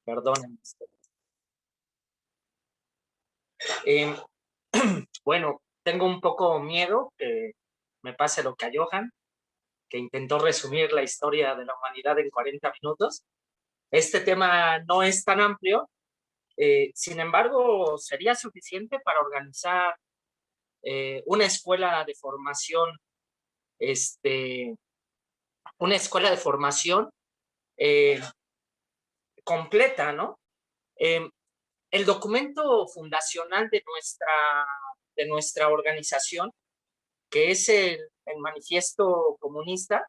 Perdonen. Eh, bueno, tengo un poco miedo que me pase lo que a Johan, que intentó resumir la historia de la humanidad en 40 minutos. Este tema no es tan amplio, sin embargo, sería suficiente para organizar una escuela de formación, este, una escuela de formación eh, completa, ¿no? Eh, el documento fundacional de nuestra organización, que es el manifiesto comunista,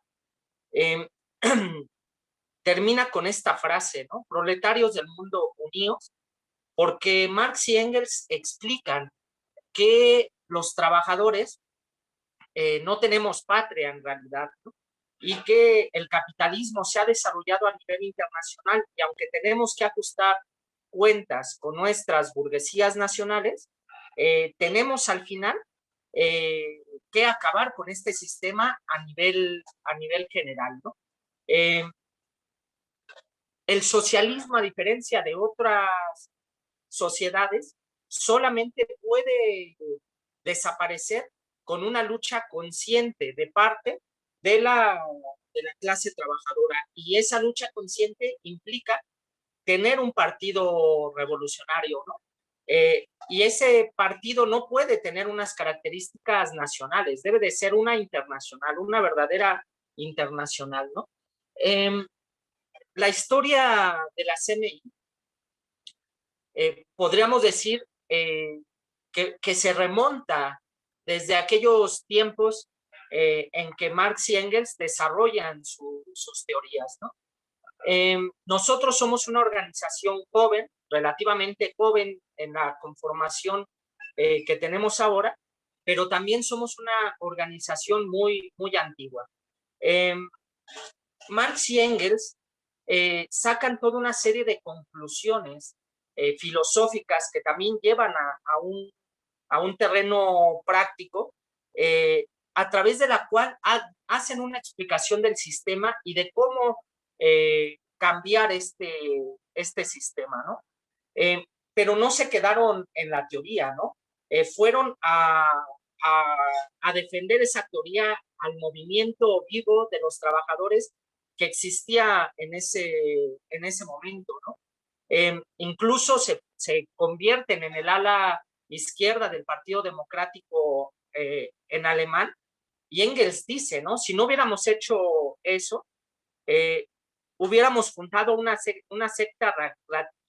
eh, termina con esta frase, ¿no? Proletarios del mundo unidos, porque Marx y Engels explican que los trabajadores no tenemos patria en realidad, ¿no? Y que el capitalismo se ha desarrollado a nivel internacional y aunque tenemos que ajustar cuentas con nuestras burguesías nacionales, tenemos al final que acabar con este sistema a nivel general, ¿no? Eh, el socialismo, a diferencia de otras sociedades, solamente puede desaparecer con una lucha consciente de parte de de la clase trabajadora. Y esa lucha consciente implica tener un partido revolucionario, ¿no? Y ese partido no puede tener unas características nacionales, debe de ser una internacional, una verdadera internacional, ¿no? La historia de la CNI, podríamos decir que se remonta desde aquellos tiempos en que Marx y Engels desarrollan sus teorías, ¿no? Nosotros somos una organización joven, relativamente joven en la conformación que tenemos ahora, pero también somos una organización muy antigua. Eh, Marx y Engels sacan toda una serie de conclusiones filosóficas que también llevan a un terreno práctico, a través de la cual hacen una explicación del sistema y de cómo cambiar este sistema, ¿no? Pero no se quedaron en la teoría, ¿no? Fueron a, a defender esa teoría al movimiento vivo de los trabajadores que existía en ese momento, ¿no? Incluso se convierten en el ala izquierda del Partido Democrático en alemán, y Engels dice, ¿no? Si no hubiéramos hecho eso, eh, hubiéramos fundado una secta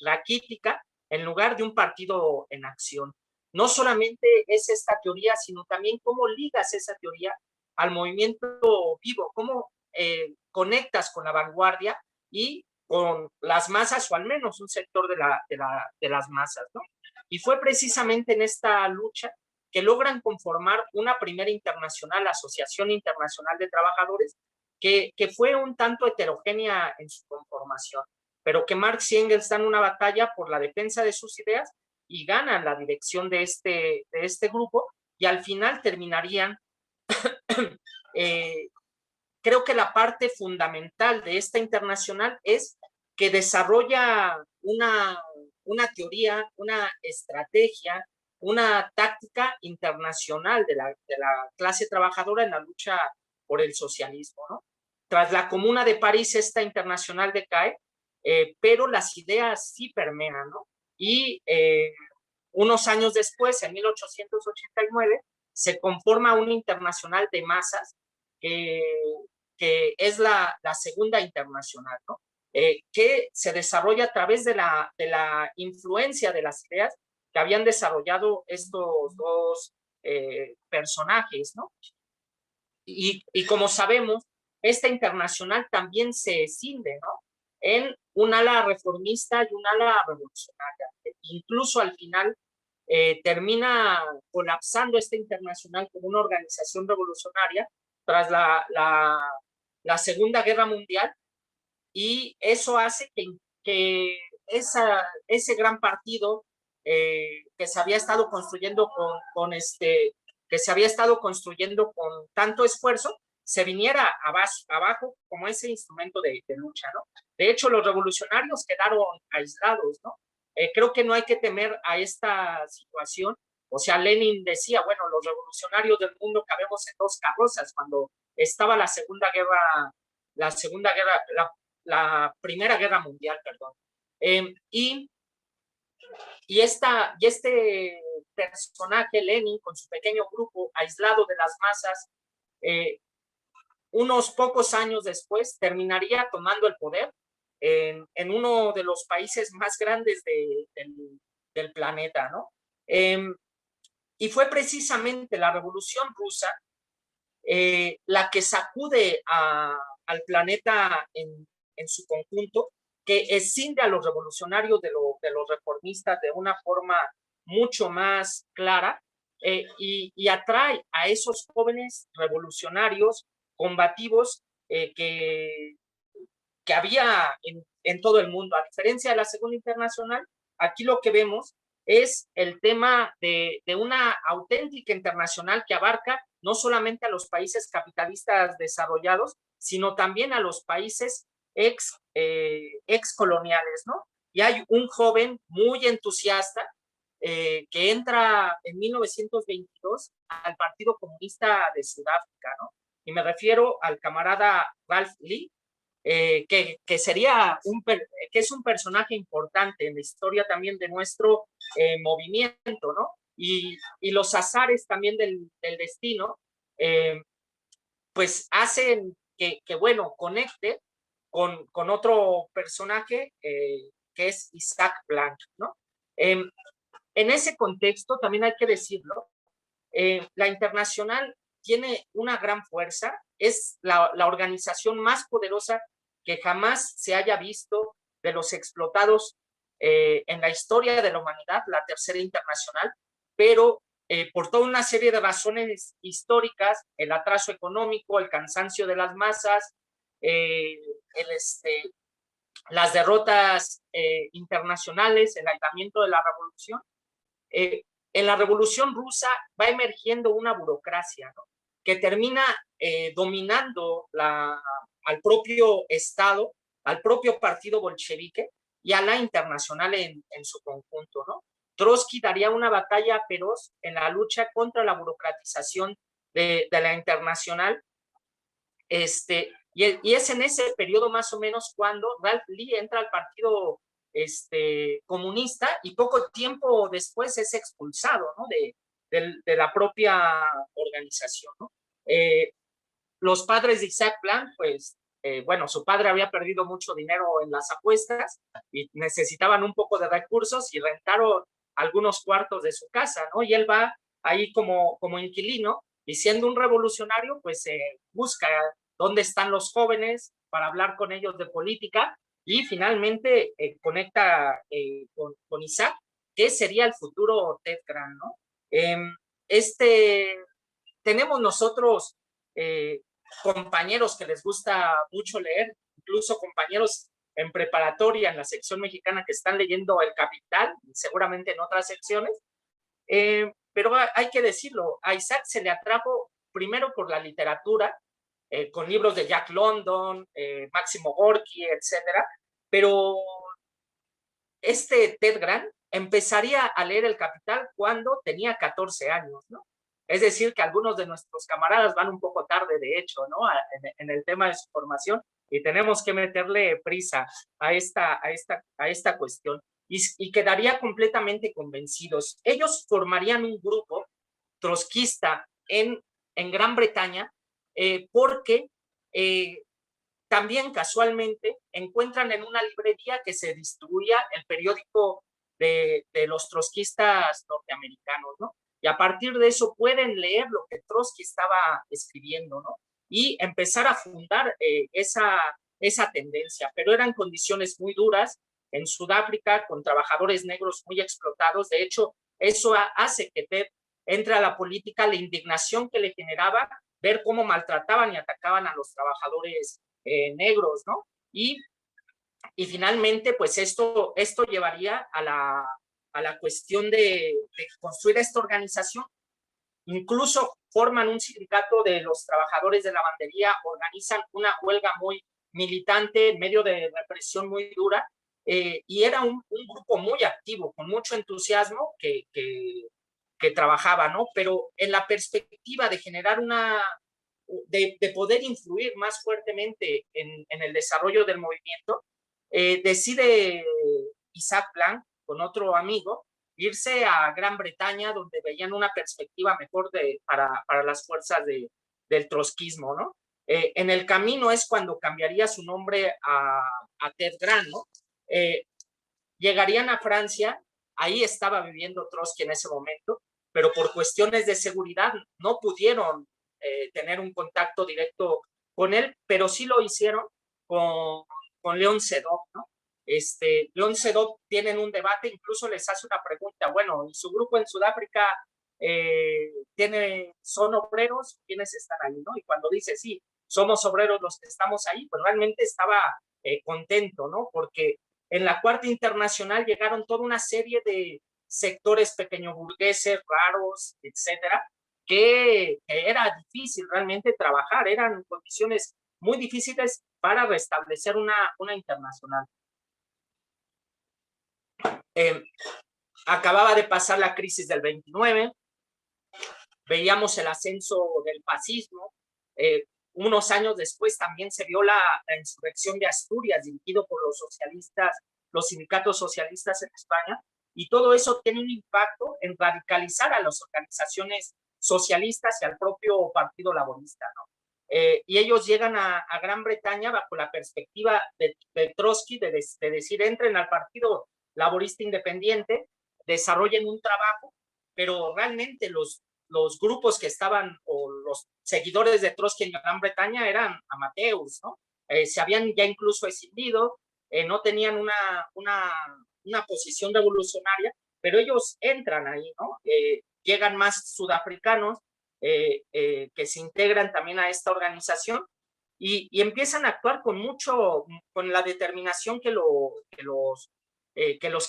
raquítica en lugar de un partido en acción. No solamente es esta teoría, sino también cómo ligas esa teoría al movimiento vivo, cómo conectas con la vanguardia y con las masas, o al menos un sector de las masas, ¿no? Y fue precisamente en esta lucha que logran conformar una primera internacional, la Asociación Internacional de Trabajadores, que fue un tanto heterogénea en su conformación, pero que Marx y Engels dan una batalla por la defensa de sus ideas y ganan la dirección de este grupo, y al final terminarían, eh, creo que la parte fundamental de esta internacional es que desarrolla una teoría, una estrategia, una táctica internacional de la clase trabajadora en la lucha por el socialismo, ¿no? Tras la Comuna de París, esta internacional decae, pero las ideas sí permean, ¿no? Y unos años después, en 1889, se conforma una internacional de masas que, que es la segunda internacional, ¿no? Que se desarrolla a través de la influencia de las ideas que habían desarrollado estos dos personajes, ¿no? Y como sabemos, esta internacional también se escinde, ¿no? En un ala reformista y un ala revolucionaria. Incluso al final termina colapsando esta internacional como una organización revolucionaria tras la Segunda Guerra Mundial, y eso hace que ese gran partido que se había estado construyendo que se había estado construyendo con tanto esfuerzo, se viniera abajo como ese instrumento de lucha, ¿no? De hecho, los revolucionarios quedaron aislados, ¿no? Creo que no hay que temer a esta situación. O sea, Lenin decía, bueno, los revolucionarios del mundo cabemos en 2 carrozas cuando estaba la Primera Guerra Mundial, perdón. Y este personaje, Lenin, con su pequeño grupo, aislado de las masas, unos pocos años después terminaría tomando el poder en uno de los países más grandes del planeta, ¿no? Y fue precisamente la Revolución Rusa la que sacude al planeta en su conjunto, que escinde a los revolucionarios de los reformistas de una forma mucho más clara y atrae a esos jóvenes revolucionarios combativos que había en todo el mundo. A diferencia de la Segunda Internacional, aquí lo que vemos es el tema de una auténtica internacional que abarca no solamente a los países capitalistas desarrollados, sino también a los países excoloniales, ¿no? Y hay un joven muy entusiasta que entra en 1922 al Partido Comunista de Sudáfrica, ¿no? Y me refiero al camarada Ralph Lee, que sería que es un personaje importante en la historia también de nuestro movimiento, ¿no? Y los azares también del destino, pues hacen bueno, conecte con otro personaje que es Isaac Planck, ¿no? En ese contexto, también hay que decirlo, la Internacional tiene una gran fuerza, es la organización más poderosa que jamás se haya visto de los explotados en la historia de la humanidad, la Tercera Internacional, pero por toda una serie de razones históricas, el atraso económico, el cansancio de las masas, las derrotas internacionales, el aislamiento de la revolución, en la Revolución Rusa va emergiendo una burocracia, ¿no? Que termina dominando al propio Estado, al propio partido bolchevique y a la Internacional en su conjunto, ¿no? Trotsky daría una batalla feroz en la lucha contra la burocratización de la Internacional. Y es en ese periodo más o menos cuando Ralph Lee entra al partido comunista y poco tiempo después es expulsado, ¿no? de la propia organización, ¿no? Los padres de Isaac Planck, pues, bueno, su padre había perdido mucho dinero en las apuestas y necesitaban un poco de recursos y rentaron algunos cuartos de su casa, ¿no? Y él va ahí como inquilino y siendo un revolucionario, pues busca dónde están los jóvenes para hablar con ellos de política y finalmente conecta con Isaac, que sería el futuro Ted Grant, ¿no? Tenemos nosotros compañeros que les gusta mucho leer, incluso compañeros en preparatoria en la sección mexicana que están leyendo El Capital, seguramente en otras secciones, pero hay que decirlo, a Isaac se le atrajo primero por la literatura, con libros de Jack London, Máximo Gorki, etcétera, pero Ted Grant empezaría a leer El Capital cuando tenía 14 años, ¿no? Es decir, que algunos de nuestros camaradas van un poco tarde, de hecho, ¿no? En el tema de su formación y tenemos que meterle prisa a esta cuestión y quedaría completamente convencidos. Ellos formarían un grupo trotskista en Gran Bretaña porque también casualmente encuentran en una librería que se distribuía el periódico de los trotskistas norteamericanos, ¿no? Y a partir de eso pueden leer lo que Trotsky estaba escribiendo, ¿no? Y empezar a fundar esa tendencia, pero eran condiciones muy duras en Sudáfrica, con trabajadores negros muy explotados. De hecho, eso hace que Ted entre a la política, la indignación que le generaba ver cómo maltrataban y atacaban a los trabajadores negros, ¿no? Y finalmente, pues esto llevaría a la cuestión de construir esta organización. Incluso forman un sindicato de los trabajadores de lavandería, organizan una huelga muy militante en medio de represión muy dura, y era un grupo muy activo, con mucho entusiasmo que trabajaba, ¿no? Pero en la perspectiva de generar de poder influir más fuertemente en el desarrollo del movimiento, decide Isaac Blanc, con otro amigo, irse a Gran Bretaña, donde veían una perspectiva mejor para las fuerzas del trotskismo, ¿no? En el camino es cuando cambiaría su nombre a Ted Grant, ¿no? Llegarían a Francia, ahí estaba viviendo Trotsky en ese momento, pero por cuestiones de seguridad no pudieron tener un contacto directo con él, pero sí lo hicieron con León Sedov, ¿no? León Sedov tienen un debate, incluso les hace una pregunta, bueno, ¿y su grupo en Sudáfrica son obreros? ¿Quiénes están ahí, no? Y cuando dice, sí, somos obreros los que estamos ahí, pues realmente estaba contento, ¿no? Porque en la Cuarta Internacional llegaron toda una serie de sectores pequeño burgueses, raros, etcétera, que era difícil realmente trabajar, eran condiciones muy difíciles para restablecer una internacional. Acababa de pasar la crisis del 29, veíamos el ascenso del fascismo, unos años después también se vio la insurrección de Asturias, dirigido por los socialistas, los sindicatos socialistas en España, y todo eso tiene un impacto en radicalizar a las organizaciones socialistas y al propio Partido Laborista, ¿no? Y ellos llegan a Gran Bretaña bajo la perspectiva de Trotsky de decir, entren al Partido Laborista Independiente, desarrollen un trabajo, pero realmente los grupos que estaban, o los seguidores de Trotsky en Gran Bretaña, eran amateurs, ¿no? Se habían ya incluso escindido, no tenían una posición revolucionaria, pero ellos entran ahí, ¿no? Llegan más sudafricanos que se integran también a esta organización y empiezan a actuar con la determinación que los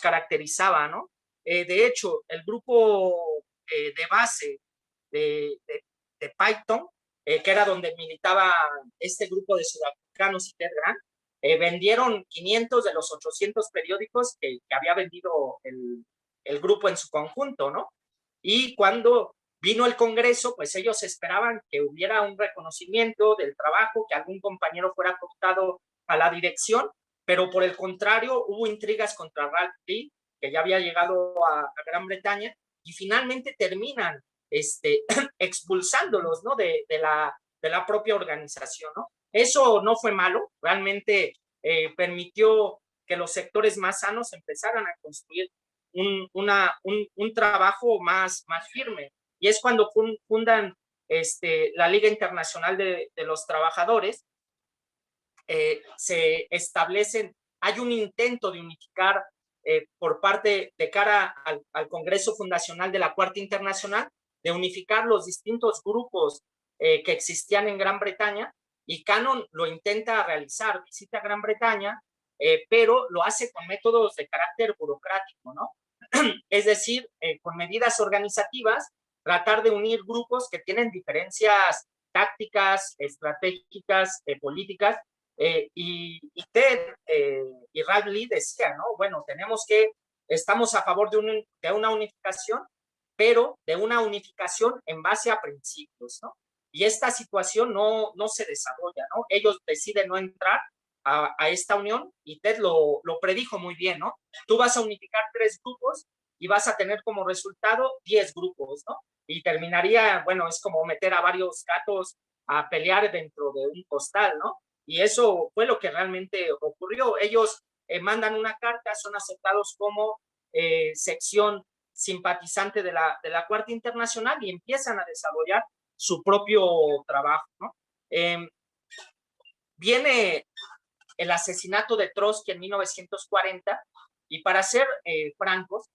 caracterizaba, ¿no? De hecho, el grupo de base de Python, que era donde militaba este grupo de sudafricanos y Ted Grant, vendieron 500 de los 800 periódicos que había vendido el grupo en su conjunto, ¿no? Y cuando vino el Congreso, pues ellos esperaban que hubiera un reconocimiento del trabajo, que algún compañero fuera aportado a la dirección, pero por el contrario hubo intrigas contra Ralph Lee, que ya había llegado a Gran Bretaña, y finalmente terminan expulsándolos, ¿no? de la propia organización, ¿no? Eso no fue malo, realmente permitió que los sectores más sanos empezaran a construir un trabajo más firme. Y es cuando fundan la Liga Internacional de los Trabajadores, se establecen, hay un intento de unificar por parte de cara al Congreso Fundacional de la Cuarta Internacional, de unificar los distintos grupos que existían en Gran Bretaña, y Cannon lo intenta realizar, visita Gran Bretaña, pero lo hace con métodos de carácter burocrático, ¿no? Es decir, con medidas organizativas, tratar de unir grupos que tienen diferencias tácticas, estratégicas, políticas, y Ted y Ralph Lee decían, ¿no? Bueno, estamos a favor de una unificación, pero de una unificación en base a principios, ¿no? Y esta situación no se desarrolla, ¿no? Ellos deciden no entrar a esta unión, y Ted lo predijo muy bien, ¿no? Tú vas a unificar 3 grupos y vas a tener como resultado 10 grupos, ¿no? Y terminaría, bueno, es como meter a varios gatos a pelear dentro de un costal, ¿no? Y eso fue lo que realmente ocurrió. Ellos mandan una carta, son aceptados como sección simpatizante de la Cuarta Internacional, y empiezan a desarrollar su propio trabajo, ¿no? Viene el asesinato de Trotsky en 1940, y para ser francos,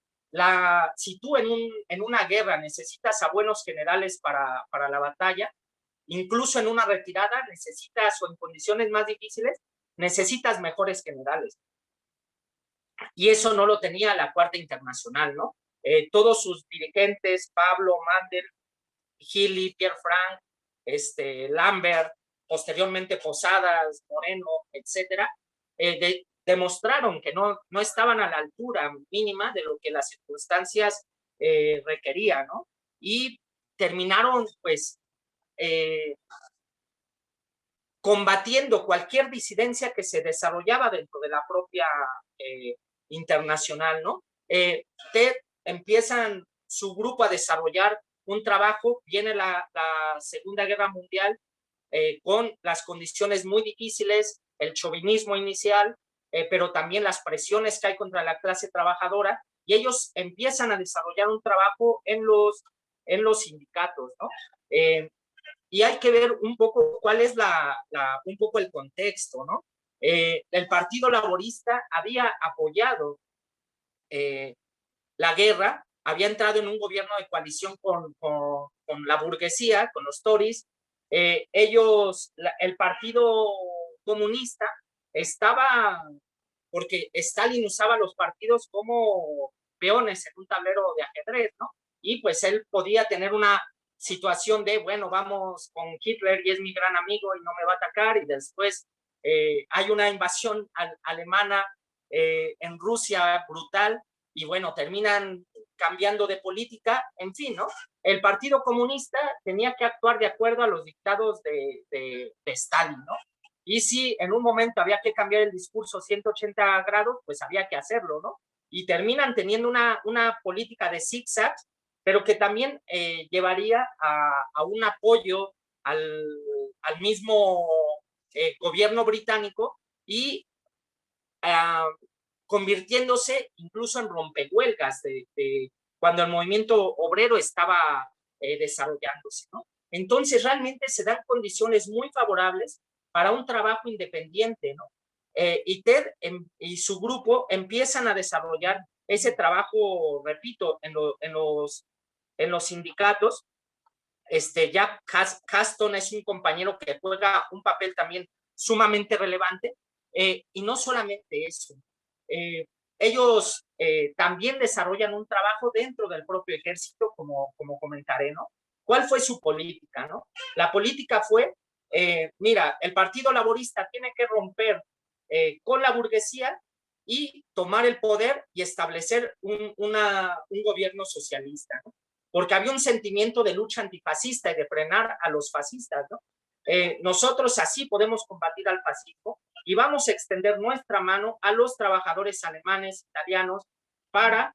si tú en una guerra necesitas a buenos generales para la batalla, incluso en una retirada necesitas, o en condiciones más difíciles, necesitas mejores generales. Y eso no lo tenía la Cuarta Internacional, ¿no? Todos sus dirigentes, Pablo, Mandel, Healy, Pierre Frank, Lambert, posteriormente Posadas, Moreno, etcétera, demostraron que no estaban a la altura mínima de lo que las circunstancias requerían, ¿no? Y terminaron, pues, combatiendo cualquier disidencia que se desarrollaba dentro de la propia internacional, ¿no? TED empiezan su grupo a desarrollar un trabajo, viene la Segunda Guerra Mundial con las condiciones muy difíciles, el chauvinismo inicial, pero también las presiones que hay contra la clase trabajadora, y ellos empiezan a desarrollar un trabajo en los sindicatos, ¿no? Y hay que ver un poco cuál es un poco el contexto, ¿no? El Partido Laborista había apoyado la guerra, había entrado en un gobierno de coalición con la burguesía, con los Tories. El Partido Comunista estaba, porque Stalin usaba los partidos como peones en un tablero de ajedrez, ¿no? Y pues él podía tener una situación de, bueno, vamos con Hitler y es mi gran amigo y no me va a atacar, y después hay una invasión alemana en Rusia brutal, y bueno, terminan cambiando de política, en fin, ¿no? El Partido Comunista tenía que actuar de acuerdo a los dictados de Stalin, ¿no? Y si en un momento había que cambiar el discurso 180 grados, pues había que hacerlo, ¿no? Y terminan teniendo una política de zigzags, pero que también llevaría a un apoyo al mismo gobierno británico y convirtiéndose incluso en rompehuelgas cuando el movimiento obrero estaba desarrollándose, ¿no? Entonces realmente se dan condiciones muy favorables para un trabajo independiente, ¿no? Y TED y su grupo empiezan a desarrollar ese trabajo, repito, en los sindicatos. Jack Caston es un compañero que juega un papel también sumamente relevante, y no solamente eso, ellos también desarrollan un trabajo dentro del propio ejército, como comentaré, ¿no? ¿Cuál fue su política, no? La política fue, mira, el Partido Laborista tiene que romper con la burguesía y tomar el poder y establecer un gobierno socialista, ¿no? Porque había un sentimiento de lucha antifascista y de frenar a los fascistas, ¿no? Nosotros así podemos combatir al fascismo y vamos a extender nuestra mano a los trabajadores alemanes, italianos, para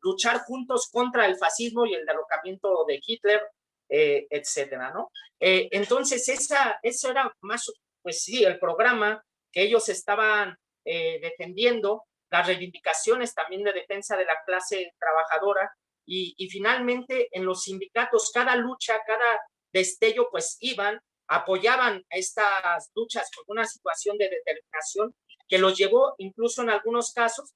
luchar juntos contra el fascismo y el derrocamiento de Hitler, etcétera, ¿no? Entonces, eso era más, pues sí, el programa que ellos estaban defendiendo, las reivindicaciones también de defensa de la clase trabajadora, y finalmente en los sindicatos, cada lucha, cada destello, pues iban, apoyaban estas luchas con una situación de determinación que los llevó incluso en algunos casos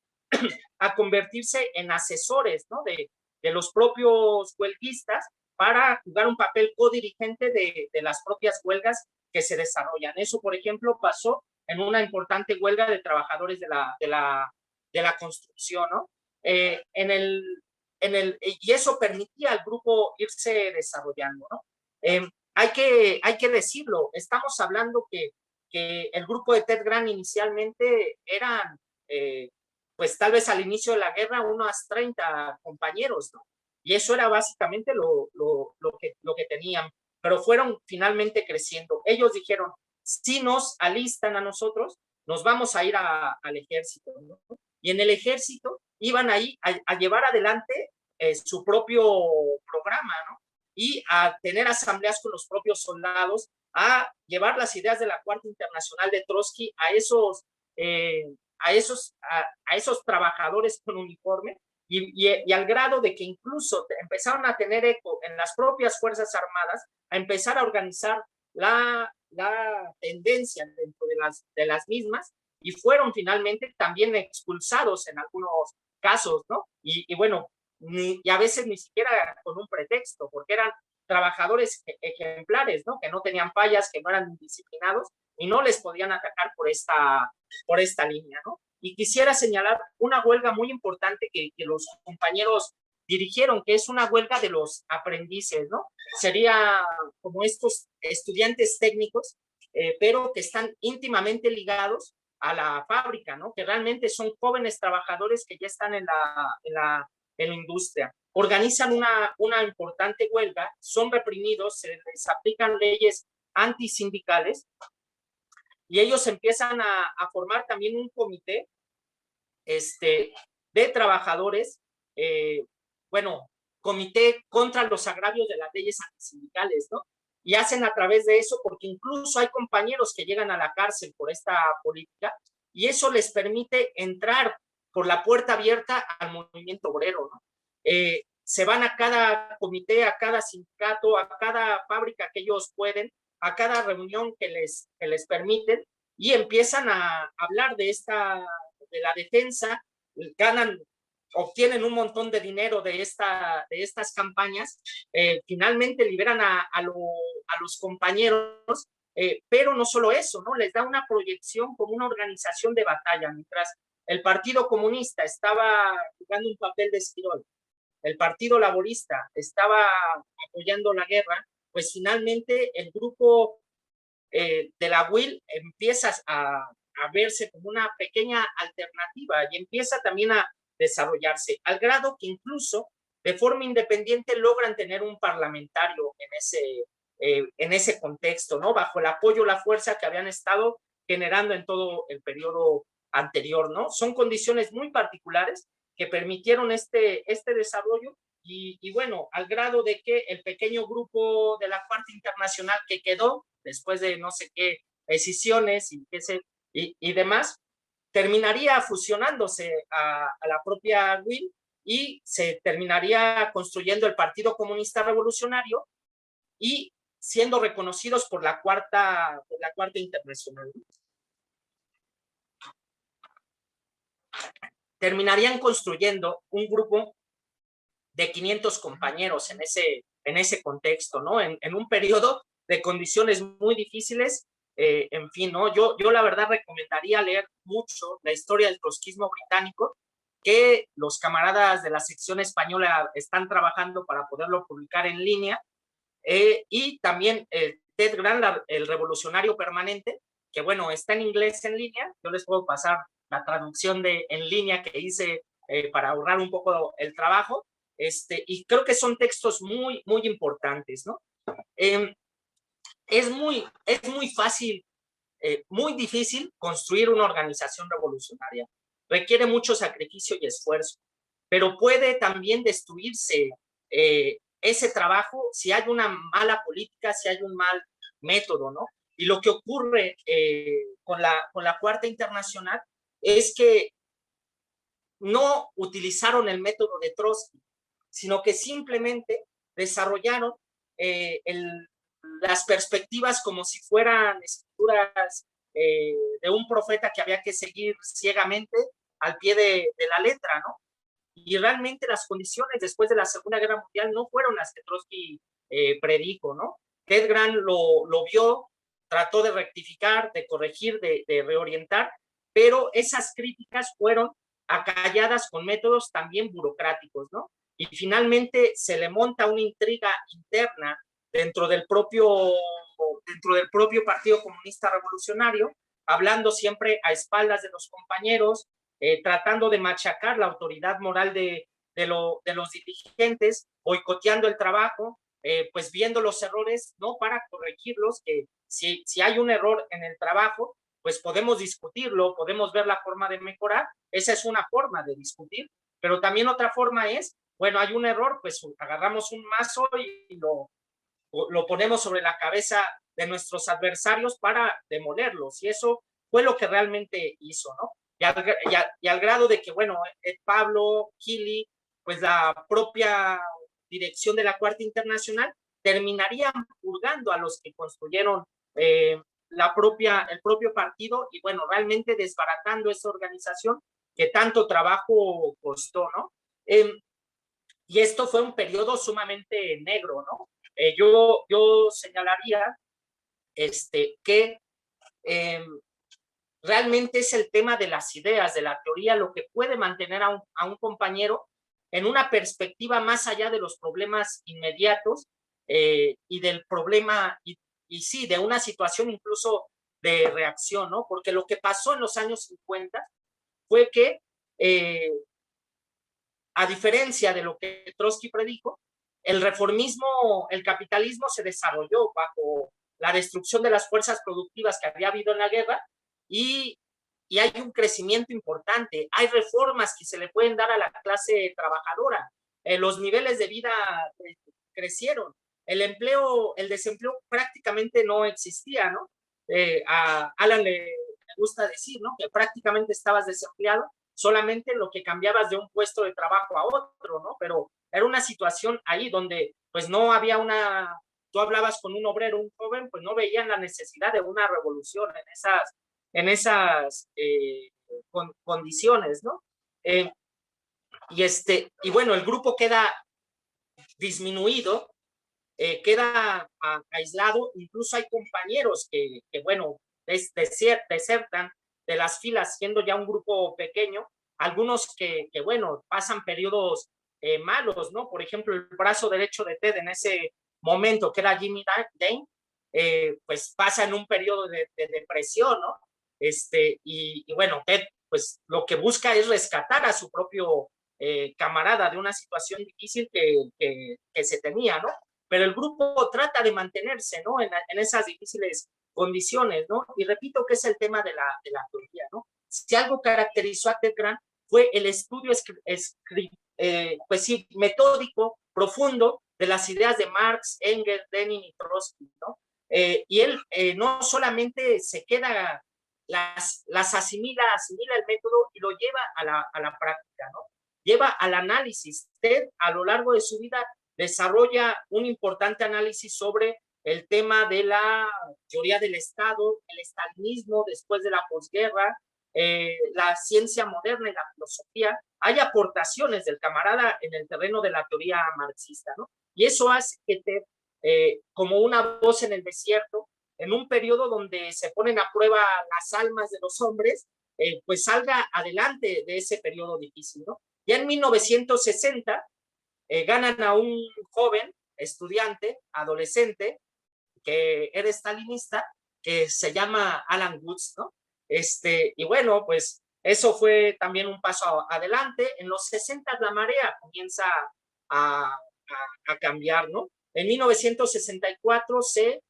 a convertirse en asesores, ¿no? de los propios huelguistas, para jugar un papel codirigente de las propias huelgas que se desarrollan. Eso, por ejemplo, pasó en una importante huelga de trabajadores de la construcción, ¿no? Y eso permitía al grupo irse desarrollando, ¿no? Hay que decirlo, estamos hablando que el grupo de Ted Grant inicialmente eran, pues tal vez al inicio de la guerra, unos 30 compañeros, ¿no? Y eso era básicamente lo que tenían, pero fueron finalmente creciendo. Ellos dijeron, si nos alistan a nosotros, nos vamos a ir al ejército, ¿no? Y en el ejército iban ahí a llevar adelante su propio programa, ¿no? Y a tener asambleas con los propios soldados, a llevar las ideas de la Cuarta Internacional de Trotsky a esos trabajadores con uniforme, y al grado de que incluso empezaron a tener eco en las propias Fuerzas Armadas, a empezar a organizar la tendencia dentro de las mismas, y fueron finalmente también expulsados en algunos casos, ¿no? Y bueno, y a veces ni siquiera con un pretexto, porque eran trabajadores ejemplares, ¿no? Que no tenían fallas, que no eran indisciplinados y no les podían atacar por esta línea, ¿no? Y quisiera señalar una huelga muy importante que los compañeros dirigieron, que es una huelga de los aprendices, ¿no? Sería como estos estudiantes técnicos, pero que están íntimamente ligados a la fábrica, ¿no? Que realmente son jóvenes trabajadores que ya están en la industria. Organizan una importante huelga, son reprimidos, se les aplican leyes antisindicales y ellos empiezan a formar también un comité de trabajadores, bueno, comité contra los agravios de las leyes antisindicales, ¿no? Y hacen a través de eso, porque incluso hay compañeros que llegan a la cárcel por esta política, y eso les permite entrar por la puerta abierta al movimiento obrero, ¿no? Se van a cada comité, a cada sindicato, a cada fábrica que ellos pueden, a cada reunión que les permiten, y empiezan a hablar de la defensa, ganan, obtienen un montón de dinero de estas campañas, finalmente liberan a los compañeros, pero no solo eso, ¿no? Les da una proyección como una organización de batalla, mientras el Partido Comunista estaba jugando un papel de esquirol, el Partido Laborista estaba apoyando la guerra, pues finalmente el grupo de la UIL empieza a verse como una pequeña alternativa y empieza también a desarrollarse, al grado que incluso de forma independiente logran tener un parlamentario en ese contexto, ¿no? Bajo el apoyo, la fuerza que habían estado generando en todo el periodo anterior, ¿no? Son condiciones muy particulares que permitieron este desarrollo y bueno, al grado de que el pequeño grupo de la Cuarta Internacional que quedó después de no sé qué decisiones y demás, terminaría fusionándose a la propia WIL y se terminaría construyendo el Partido Comunista Revolucionario y siendo reconocidos por la Cuarta Internacional. Terminarían construyendo un grupo de 500 compañeros en ese contexto, ¿no? En un periodo de condiciones muy difíciles, en fin, ¿no? Yo la verdad recomendaría leer mucho la historia del trotskismo británico, que los camaradas de la sección española están trabajando para poderlo publicar en línea, y también Ted Grant, el revolucionario permanente, que bueno, está en inglés en línea, yo les puedo pasar la traducción en línea que hice para ahorrar un poco el trabajo, y creo que son textos muy, muy importantes, ¿no? Eh, es muy fácil, muy difícil construir una organización revolucionaria. Requiere mucho sacrificio y esfuerzo, pero puede también destruirse ese trabajo si hay una mala política, si hay un mal método, ¿no? Y lo que ocurre con la Cuarta Internacional es que no utilizaron el método de Trotsky, sino que simplemente desarrollaron las perspectivas como si fueran escrituras de un profeta que había que seguir ciegamente al pie de la letra, ¿no? Y realmente las condiciones después de la Segunda Guerra Mundial no fueron las que Trotsky predijo, ¿no? Ted Grant lo vio, trató de rectificar, de corregir, de reorientar, pero esas críticas fueron acalladas con métodos también burocráticos, ¿no? Y finalmente se le monta una intriga interna dentro del propio Partido Comunista Revolucionario, hablando siempre a espaldas de los compañeros, tratando de machacar la autoridad moral de los dirigentes, boicoteando el trabajo, pues viendo los errores, ¿no? Para corregirlos, que si hay un error en el trabajo, pues podemos discutirlo, podemos ver la forma de mejorar, esa es una forma de discutir, pero también otra forma es, bueno, hay un error, pues agarramos un mazo y lo ponemos sobre la cabeza de nuestros adversarios para demolerlos, y eso fue lo que realmente hizo, ¿no? Y al grado de que, bueno, Pablo, Gili, pues la propia dirección de la Cuarta Internacional terminarían purgando a los que construyeron el propio partido y, bueno, realmente desbaratando esa organización que tanto trabajo costó, ¿no? Y esto fue un periodo sumamente negro, ¿no? Yo señalaría que realmente es el tema de las ideas, de la teoría, lo que puede mantener a un compañero en una perspectiva más allá de los problemas inmediatos y del problema, y sí, de una situación incluso de reacción, ¿no? Porque lo que pasó en los años 50 fue que, a diferencia de lo que Trotsky predijo, el reformismo, el capitalismo se desarrolló bajo la destrucción de las fuerzas productivas que había habido en la guerra y, y hay un crecimiento importante. Hay reformas que se le pueden dar a la clase trabajadora. Los niveles de vida crecieron. El empleo, el desempleo prácticamente no existía, ¿no? A Alan le gusta decir, ¿no? Que prácticamente estabas desempleado, solamente lo que cambiabas de un puesto de trabajo a otro, ¿no? Pero era una situación ahí donde pues no había una, tú hablabas con un obrero, un joven, pues no veían la necesidad de una revolución en esas condiciones, ¿no? Y bueno, el grupo queda disminuido, queda aislado, incluso hay compañeros que bueno, desertan de las filas siendo ya un grupo pequeño, algunos que bueno, pasan periodos malos, ¿no? Por ejemplo, el brazo derecho de Ted en ese momento, que era Jimmy Dane, pues pasa en un periodo de depresión, ¿no? Y bueno, Ted pues lo que busca es rescatar a su propio camarada de una situación difícil que se tenía, ¿no? Pero el grupo trata de mantenerse, ¿no? En esas difíciles condiciones, ¿no? Y repito que es el tema de la teoría, ¿no? Si algo caracterizó a Ted Grant fue el estudio, pues sí, metódico, profundo, de las ideas de Marx, Engels, Lenin y Trotsky, ¿no? Y él no solamente se queda, las asimila el método y lo lleva a la práctica, ¿no? Lleva al análisis. Ted, a lo largo de su vida, desarrolla un importante análisis sobre el tema de la teoría del Estado, el estalinismo después de la posguerra, la ciencia moderna y la filosofía. Hay aportaciones del camarada en el terreno de la teoría marxista, ¿no? Y eso hace que Ted, como una voz en el desierto, en un periodo donde se ponen a prueba las almas de los hombres, pues salga adelante de ese periodo difícil, ¿no? Ya en 1960 ganan a un joven estudiante, adolescente, que era stalinista, que se llama Alan Woods, ¿no? Y bueno, pues eso fue también un paso adelante. En los 60 la marea comienza a cambiar, ¿no? En 1964 se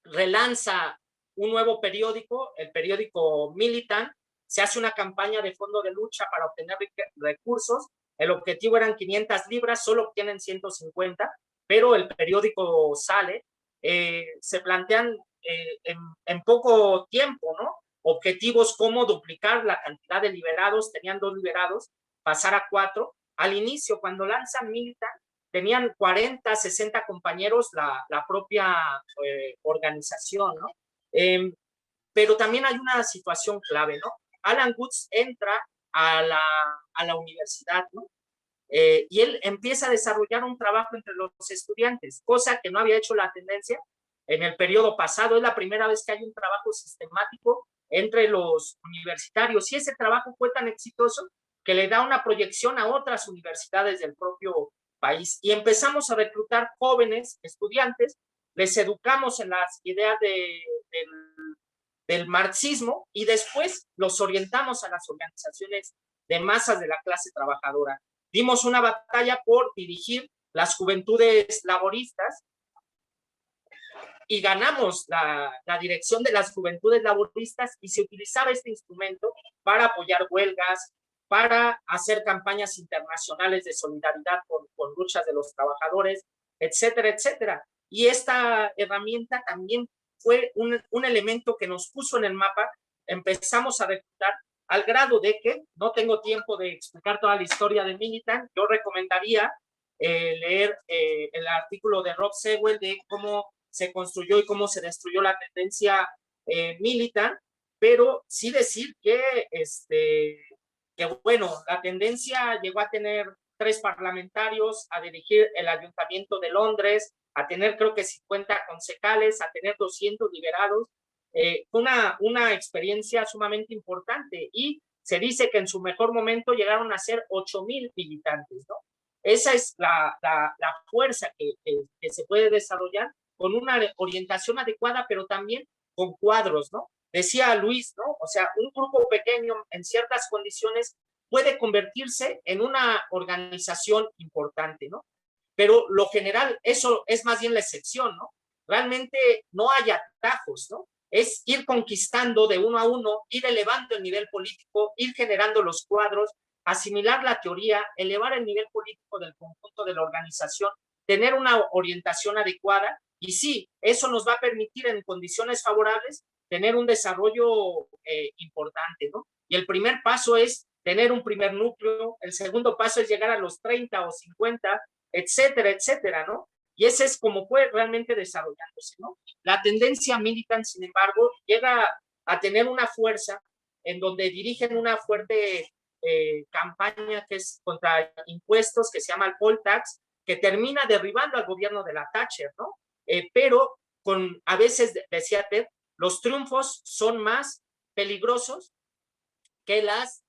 relanza un nuevo periódico, el periódico Militant, se hace una campaña de fondo de lucha para obtener recursos, el objetivo eran 500 libras, solo obtienen 150, pero el periódico sale, se plantean en poco tiempo, ¿no? Objetivos como duplicar la cantidad de liberados, tenían 2 liberados, pasar a 4. Al inicio, cuando lanzan Militant, tenían 40, 60 compañeros la propia organización, ¿no? Pero también hay una situación clave, ¿no? Alan Woods entra a la universidad, ¿no? Y él empieza a desarrollar un trabajo entre los estudiantes, cosa que no había hecho la tendencia en el periodo pasado. Es la primera vez que hay un trabajo sistemático entre los universitarios y ese trabajo fue tan exitoso que le da una proyección a otras universidades del propio país y empezamos a reclutar jóvenes estudiantes, les educamos en las ideas del marxismo y después los orientamos a las organizaciones de masas de la clase trabajadora. Dimos una batalla por dirigir las juventudes laboristas y ganamos la dirección de las juventudes laboristas y se utilizaba este instrumento para apoyar huelgas, para hacer campañas internacionales de solidaridad con luchas de los trabajadores, etcétera, etcétera. Y esta herramienta también fue un elemento que nos puso en el mapa. Empezamos a reclutar al grado de que, no tengo tiempo de explicar toda la historia de Militant, yo recomendaría leer el artículo de Rob Sewell de cómo se construyó y cómo se destruyó la tendencia Militant, pero sí decir que bueno, la tendencia llegó a tener 3 parlamentarios, a dirigir el Ayuntamiento de Londres, a tener creo que 50 concejales, a tener 200 liberados. Fue una experiencia sumamente importante y se dice que en su mejor momento llegaron a ser 8,000 militantes, ¿no? Esa es la fuerza que se puede desarrollar con una orientación adecuada, pero también con cuadros, ¿no? Decía Luis, ¿no? O sea, un grupo pequeño en ciertas condiciones puede convertirse en una organización importante, ¿no? Pero lo general, eso es más bien la excepción, ¿no? Realmente no hay atajos, ¿no? Es ir conquistando de uno a uno, ir elevando el nivel político, ir generando los cuadros, asimilar la teoría, elevar el nivel político del conjunto de la organización, tener una orientación adecuada y sí, eso nos va a permitir en condiciones favorables tener un desarrollo importante, ¿no? Y el primer paso es tener un primer núcleo, el segundo paso es llegar a los 30 o 50, etcétera, etcétera, ¿no? Y ese es como fue realmente desarrollándose, ¿no? La tendencia militant, sin embargo, llega a tener una fuerza en donde dirigen una fuerte campaña que es contra impuestos, que se llama el poll tax, que termina derribando al gobierno de la Thatcher, ¿no? Pero con, a veces, decía Ted, los triunfos son más peligrosos que las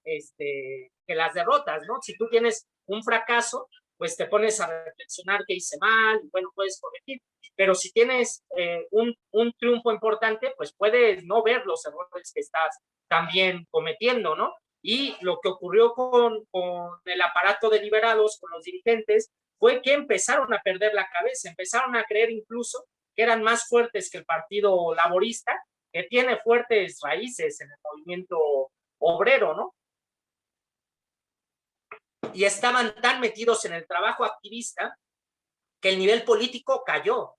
derrotas, ¿no? Si tú tienes un fracaso, pues te pones a reflexionar qué hice mal, y bueno, puedes corregir. Pero si tienes un triunfo importante, pues puedes no ver los errores que estás también cometiendo, ¿no? Y lo que ocurrió con el aparato de liberados, con los dirigentes, fue que empezaron a perder la cabeza, empezaron a creer incluso que eran más fuertes que el Partido Laborista, que tiene fuertes raíces en el movimiento obrero, ¿no? Y estaban tan metidos en el trabajo activista que el nivel político cayó.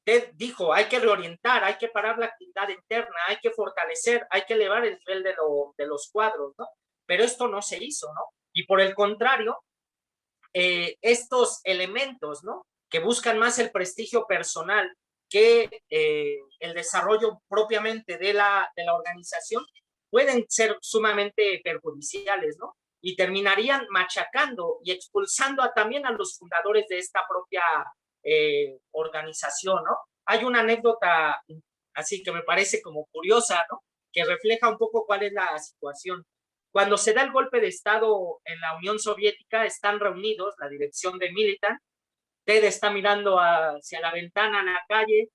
Ted dijo, hay que reorientar, hay que parar la actividad interna, hay que fortalecer, hay que elevar el nivel de los cuadros, ¿no? Pero esto no se hizo, ¿no? Y por el contrario, estos elementos, ¿no? Que buscan más el prestigio personal que el desarrollo propiamente de la organización, pueden ser sumamente perjudiciales, ¿no? Y terminarían machacando y expulsando también a los fundadores de esta propia organización, ¿no? Hay una anécdota así que me parece como curiosa, ¿no? Que refleja un poco cuál es la situación. Cuando se da el golpe de Estado en la Unión Soviética, están reunidos la dirección de Militant. Ted está mirando hacia la ventana en la calle,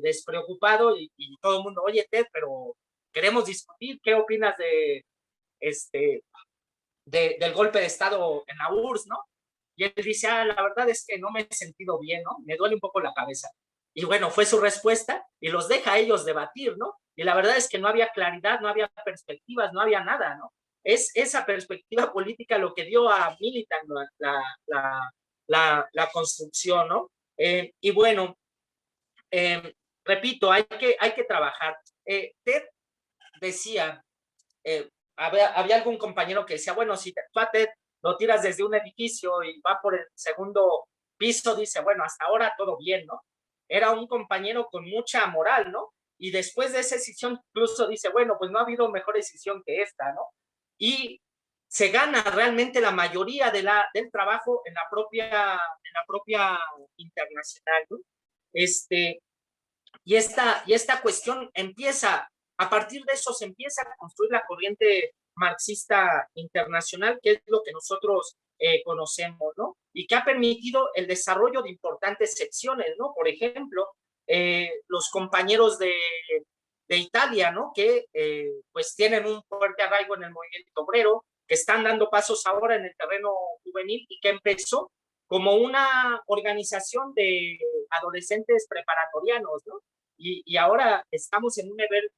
despreocupado, y todo el mundo, oye, Ted, pero queremos discutir, ¿qué opinas del golpe de Estado en la URSS, ¿no? Y él dice, la verdad es que no me he sentido bien, ¿no? Me duele un poco la cabeza. Y bueno, fue su respuesta y los deja a ellos debatir, ¿no? Y la verdad es que no había claridad, no había perspectivas, no había nada, ¿no? Es esa perspectiva política lo que dio a Militant la construcción, ¿no? Y bueno, repito, hay que trabajar. Ted decía, había algún compañero que decía, bueno, si tú a Ted lo tiras desde un edificio y va por el segundo piso, dice, bueno, hasta ahora todo bien, ¿no? Era un compañero con mucha moral, ¿no? Y después de esa decisión, incluso dice, bueno, pues no ha habido mejor decisión que esta, ¿no? Y se gana realmente la mayoría del trabajo en la propia internacional, ¿no? Y esta cuestión empieza, a partir de eso se empieza a construir la corriente marxista internacional, que es lo que nosotros conocemos, ¿no? Y que ha permitido el desarrollo de importantes secciones, ¿no? Por ejemplo, los compañeros de Italia, ¿no? Que pues tienen un fuerte arraigo en el movimiento obrero, que están dando pasos ahora en el terreno juvenil y que empezó como una organización de adolescentes preparatorianos, ¿no? Y ahora estamos en un nivel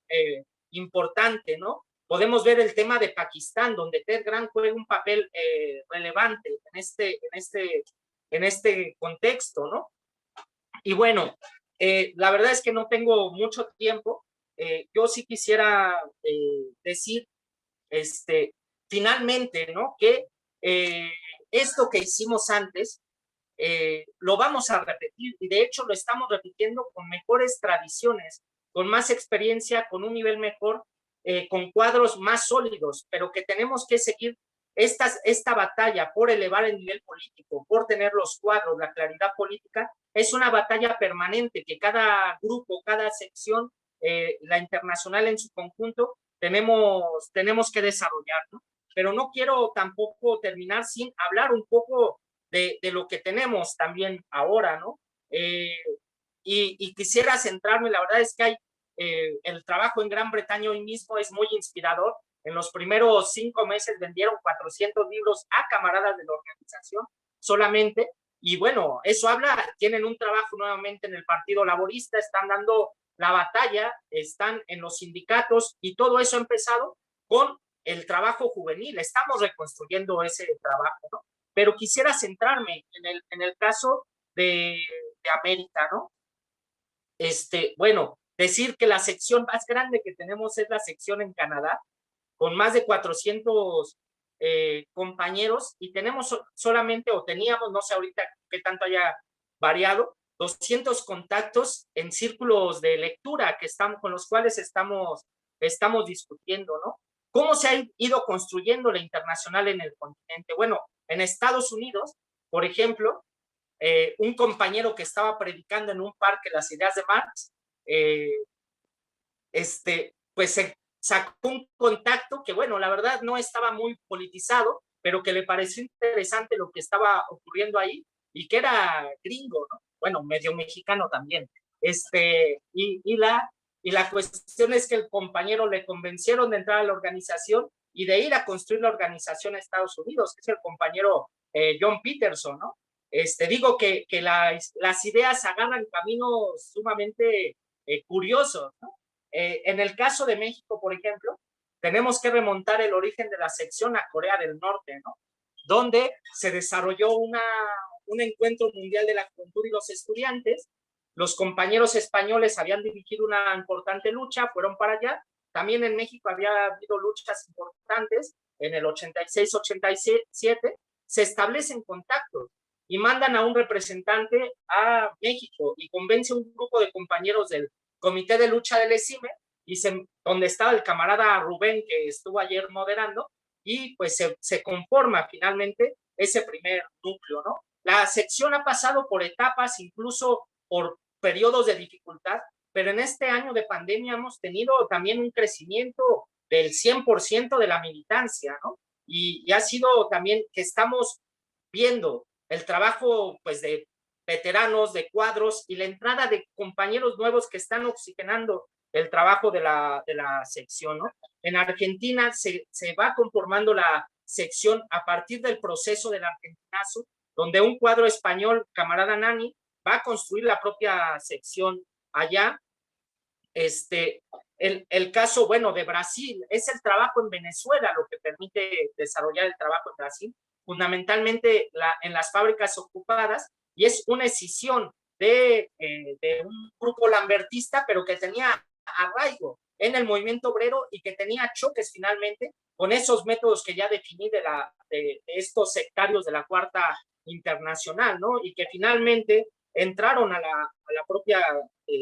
importante, ¿no? Podemos ver el tema de Pakistán, donde Ted Grant juega un papel relevante en este contexto, ¿no? Y bueno, la verdad es que no tengo mucho tiempo. Yo sí quisiera decir, finalmente, ¿no? Que esto que hicimos antes, lo vamos a repetir y de hecho lo estamos repitiendo con mejores tradiciones, con más experiencia, con un nivel mejor, con cuadros más sólidos, pero que tenemos que seguir esta batalla por elevar el nivel político, por tener los cuadros, la claridad política, es una batalla permanente que cada grupo, cada sección, la internacional en su conjunto, tenemos que desarrollar, ¿no? Pero no quiero tampoco terminar sin hablar un poco de lo que tenemos también ahora, ¿no? Y quisiera centrarme, la verdad es que hay el trabajo en Gran Bretaña hoy mismo es muy inspirador. En los primeros 5 meses vendieron 400 libros a camaradas de la organización solamente. Y bueno, eso habla, tienen un trabajo nuevamente en el Partido Laborista, están dando la batalla, están en los sindicatos y todo eso ha empezado con el trabajo juvenil. Estamos reconstruyendo ese trabajo, ¿no? Pero quisiera centrarme en el caso de América, ¿no? Bueno, decir que la sección más grande que tenemos es la sección en Canadá, con más de 400 compañeros, y tenemos solamente, o teníamos, no sé ahorita qué tanto haya variado, 200 contactos en círculos de lectura que estamos, con los cuales estamos discutiendo, ¿no? ¿Cómo se ha ido construyendo la internacional en el continente? Bueno, en Estados Unidos, por ejemplo, un compañero que estaba predicando en un parque las ideas de Marx, pues se sacó un contacto que, bueno, la verdad no estaba muy politizado, pero que le pareció interesante lo que estaba ocurriendo ahí y que era gringo, ¿no? Bueno, medio mexicano también. Y la cuestión es que el compañero le convencieron de entrar a la organización y de ir a construir la organización a Estados Unidos, que es el compañero John Peterson, ¿no? Digo que las ideas agarran caminos sumamente curiosos, ¿no? En el caso de México, por ejemplo, tenemos que remontar el origen de la sección a Corea del Norte, ¿no? Donde se desarrolló un encuentro mundial de la juventud y los estudiantes. Los compañeros españoles habían dirigido una importante lucha, fueron para allá. También en México había habido luchas importantes. En el 86-87 se establecen contactos y mandan a un representante a México y convence a un grupo de compañeros del Comité de Lucha del ESIME, donde estaba el camarada Rubén, que estuvo ayer moderando, y pues se conforma finalmente ese primer núcleo, ¿no? La sección ha pasado por etapas, incluso por periodos de dificultad, pero en este año de pandemia hemos tenido también un crecimiento del 100% de la militancia, ¿no? Y ha sido también que estamos viendo el trabajo, pues, de veteranos, de cuadros y la entrada de compañeros nuevos que están oxigenando el trabajo de la sección, ¿no? En Argentina se va conformando la sección a partir del proceso del argentinazo, donde un cuadro español, camarada Nani, va a construir la propia sección allá. El caso, bueno, de Brasil, es el trabajo en Venezuela lo que permite desarrollar el trabajo en Brasil, fundamentalmente en las fábricas ocupadas, y es una escisión de un grupo lambertista, pero que tenía arraigo en el movimiento obrero y que tenía choques finalmente con esos métodos que ya definí de estos sectarios de la Cuarta Internacional, ¿no? Y que finalmente entraron a la propia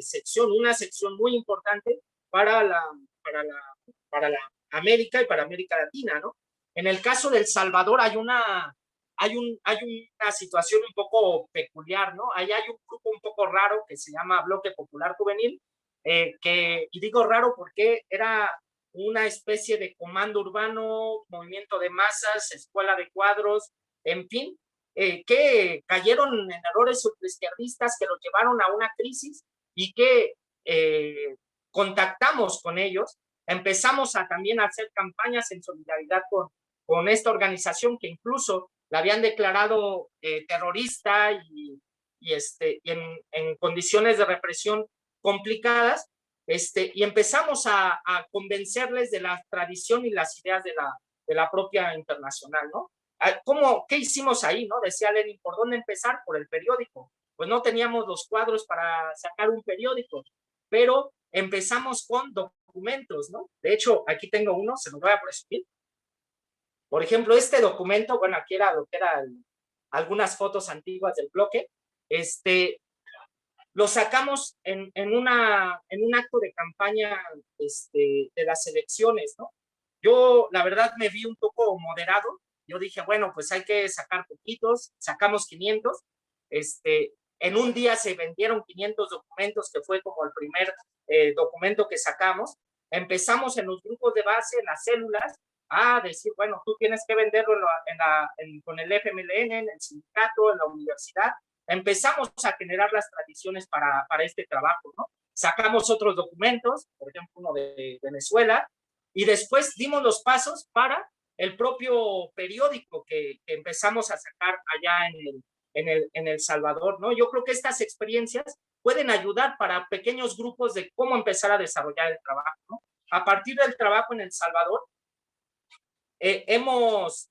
sección, una sección muy importante para la América y para América Latina, ¿no? En el caso de El Salvador hay una situación un poco peculiar, ¿no? Ahí hay un grupo un poco raro que se llama Bloque Popular Juvenil, y digo raro porque era una especie de comando urbano, movimiento de masas, escuela de cuadros, en fin, que cayeron en errores ultraizquierdistas que los llevaron a una crisis y que contactamos con ellos. Empezamos a también hacer campañas en solidaridad con esta organización que incluso la habían declarado terrorista y en condiciones de represión complicadas, y empezamos a convencerles de la tradición y las ideas de la propia internacional, ¿no? ¿Qué hicimos ahí, no? Decía Lenin, ¿por dónde empezar? Por el periódico. Pues no teníamos los cuadros para sacar un periódico, pero empezamos con documentos, ¿no? De hecho, aquí tengo uno, se los voy a presumir. Por ejemplo, este documento, bueno, aquí era lo que eran algunas fotos antiguas del bloque, lo sacamos en un acto de campaña de las elecciones, ¿no? Yo, la verdad, me vi un poco moderado. Yo dije, bueno, pues hay que sacar poquitos, sacamos 500. En un día se vendieron 500 documentos, que fue como el primer documento que sacamos. empezamos en los grupos de base, en las células, a decir, bueno, tú tienes que venderlo con el FMLN, en el sindicato, en la universidad. Empezamos a generar las tradiciones para este trabajo, ¿no? Sacamos otros documentos, por ejemplo, uno de Venezuela, y después dimos los pasos para el propio periódico que empezamos a sacar allá en el Salvador, ¿no? Yo creo que estas experiencias pueden ayudar para pequeños grupos de cómo empezar a desarrollar el trabajo, ¿no? A partir del trabajo en El Salvador, hemos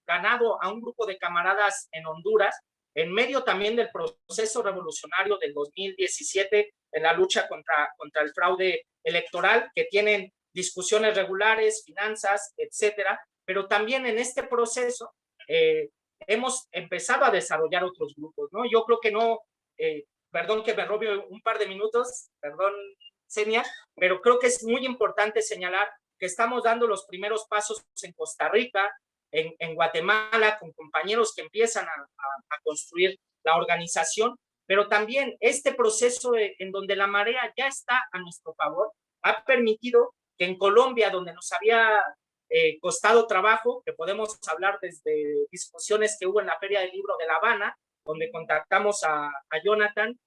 ganado a un grupo de camaradas en Honduras, en medio también del proceso revolucionario del 2017, en la lucha contra el fraude electoral, que tienen discusiones regulares, finanzas, etcétera, pero también en este proceso hemos empezado a desarrollar otros grupos, ¿no? Yo creo que no, perdón que me robe un par de minutos, perdón, Senia, pero creo que es muy importante señalar que estamos dando los primeros pasos en Costa Rica, en Guatemala, con compañeros que empiezan a construir la organización, pero también este proceso en donde la marea ya está a nuestro favor, ha permitido que en Colombia, donde nos había costado trabajo, que podemos hablar desde discusiones que hubo en la Feria del Libro de La Habana, donde contactamos a Jonathan,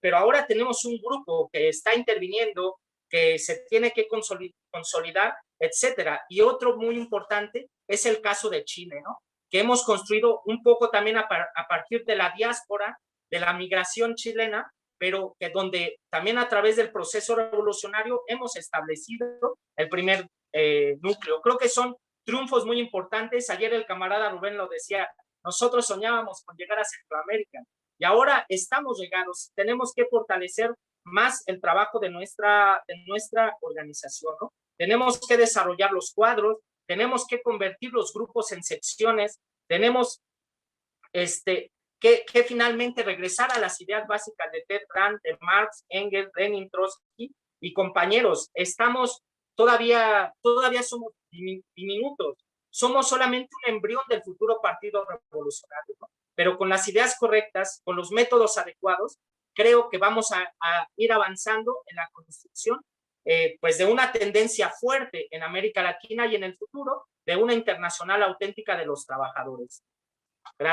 pero ahora tenemos un grupo que está interviniendo, que se tiene que consolidar, etcétera. Y otro muy importante es el caso de Chile, ¿no? Que hemos construido un poco también a partir de la diáspora, de la migración chilena, pero que donde también a través del proceso revolucionario hemos establecido el primer núcleo. Creo que son triunfos muy importantes. Ayer el camarada Rubén lo decía, nosotros soñábamos con llegar a Centroamérica y ahora estamos llegados. Tenemos que fortalecer más el trabajo de nuestra organización, ¿no? Tenemos que desarrollar los cuadros, tenemos que convertir los grupos en secciones, tenemos que finalmente regresar a las ideas básicas de Ted Brand, de Marx, Engels, Lenin, Trotsky y compañeros. Todavía somos diminutos, somos solamente un embrión del futuro partido revolucionario, ¿no? Pero con las ideas correctas, con los métodos adecuados, creo que vamos a ir avanzando en la construcción pues de una tendencia fuerte en América Latina y en el futuro de una internacional auténtica de los trabajadores. Gracias.